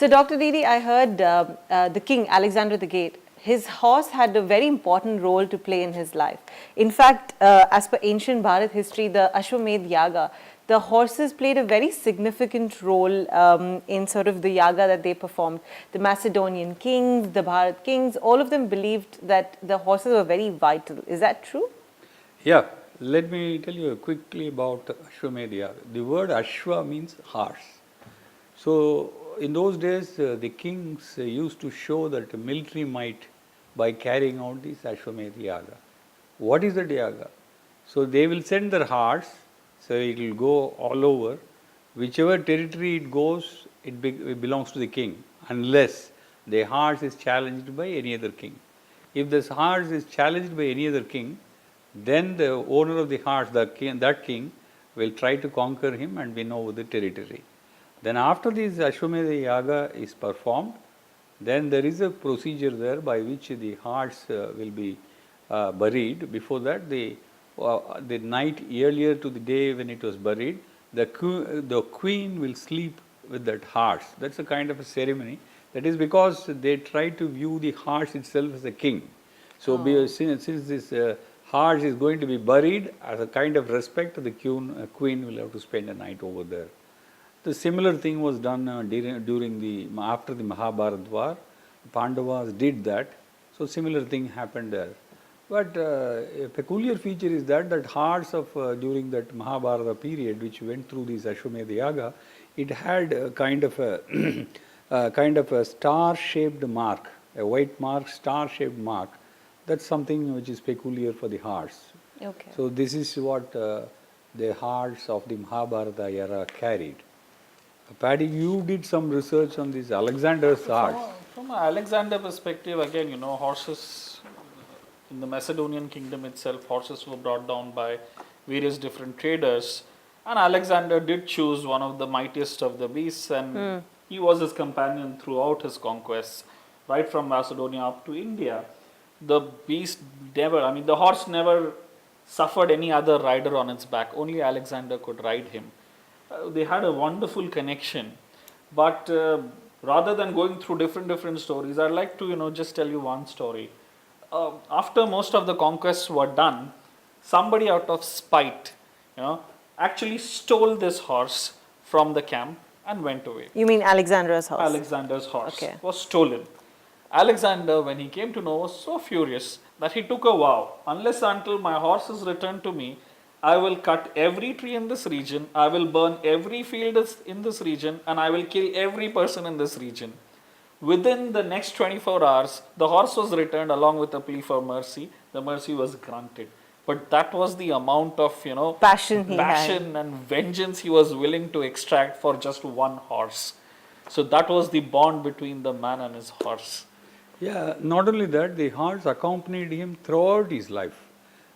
So Dr. DD, I heard the king, Alexander the Great, his horse had a very important role to play in his life. In fact, as per ancient Bharat history, the Ashwamedh Yaga, the horses played a very significant role in sort of the yaga that they performed. The Macedonian kings, the Bharat kings, all of them believed that the horses were very vital. Is that true? Yeah, let me tell you quickly about Ashwamedh Yaga. The word Ashwa means horse. So, in those days, the kings used to show that military might by carrying out this Ashwamedh Yaga. What is that Yaga? So, they will send their horse, so it will go all over. Whichever territory it goes, it belongs to the king, unless the horse is challenged by any other king. If this horse is challenged by any other king, then the owner of the horse, that king, will try to conquer him and win over the territory. Then after this Ashwamedh Yaga is performed, then there is a procedure there by which the horse will be buried. Before that, the night earlier to the day when it was buried, the queen will sleep with that horse. That's a kind of a ceremony. That is because they try to view the horse itself as a king. So, since this horse is going to be buried, as a kind of respect, the queen will have to spend a night over there. The similar thing was done after the Mahabharata war. Pandavas did that. So, similar thing happened there. But a peculiar feature is that horse of during that Mahabharata period, which went through this Ashwamedh Yaga, it had a kind of a star-shaped mark, a white mark, star-shaped mark. That's something which is peculiar for the horse. Okay. So, this is what the horse of the Mahabharata era carried. Paddy, you did some research on this Alexander's horse. From an Alexander perspective, again, horses in the Macedonian kingdom itself, horses were brought down by various different traders, and Alexander did choose one of the mightiest of the beasts, and he was his companion throughout his conquests, right from Macedonia up to India. The the horse never suffered any other rider on its back. Only Alexander could ride him. They had a wonderful connection, but rather than going through different stories, I'd like to just tell you one story. After most of the conquests were done, somebody out of spite, actually stole this horse from the camp and went away. You mean Alexander's horse? Alexander's horse was stolen. Alexander, when he came to know, was so furious that he took a vow: unless until my horse is returned to me, I will cut every tree in this region, I will burn every field in this region, and I will kill every person in this region. Within the next 24 hours, the horse was returned along with a plea for mercy. The mercy was granted. But that was the amount of, passion and vengeance he was willing to extract for just one horse. So that was the bond between the man and his horse. Yeah, not only that, the horse accompanied him throughout his life.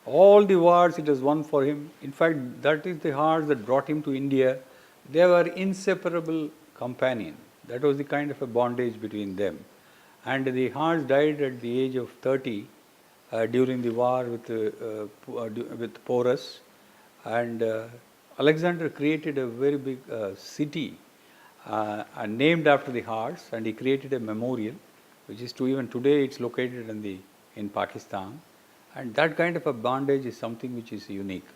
All the wars it has won for him. In fact, that is the horse that brought him to India. They were inseparable companions. That was the kind of a bondage between them. And the horse died at the age of 30 during the war with Porus. And Alexander created a very big city named after the horse, and he created a memorial, which is even today it's located in Pakistan. And that kind of a bondage is something which is unique.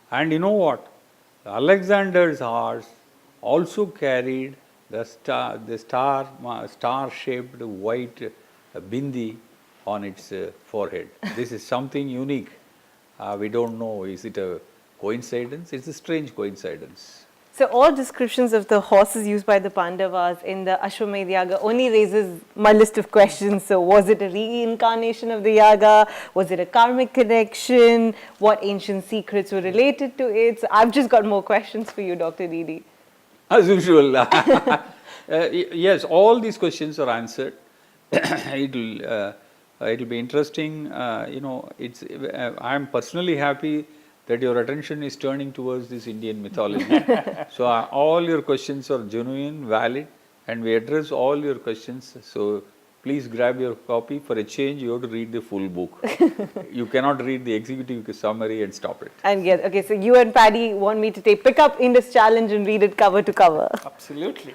And you know what? Alexander's horse also carried the star-shaped white bindi on its forehead. This is something unique. We don't know, is it a coincidence? It's a strange coincidence. So all descriptions of the horses used by the Pandavas in the Ashwamedh Yaga only raises my list of questions. So was it a reincarnation of the Yaga? Was it a karmic connection? What ancient secrets were related to it? So I've just got more questions for you, Dr. DD. As usual. Yes, all these questions are answered. It'll be interesting. I am personally happy that your attention is turning towards this Indian mythology. So all your questions are genuine, valid, and we address all your questions. So please grab your copy. For a change, you have to read the full book. You cannot read the executive summary and stop it. And yes, okay, so you and Paddy want me to pick up Indus Challenge and read it cover to cover. Absolutely.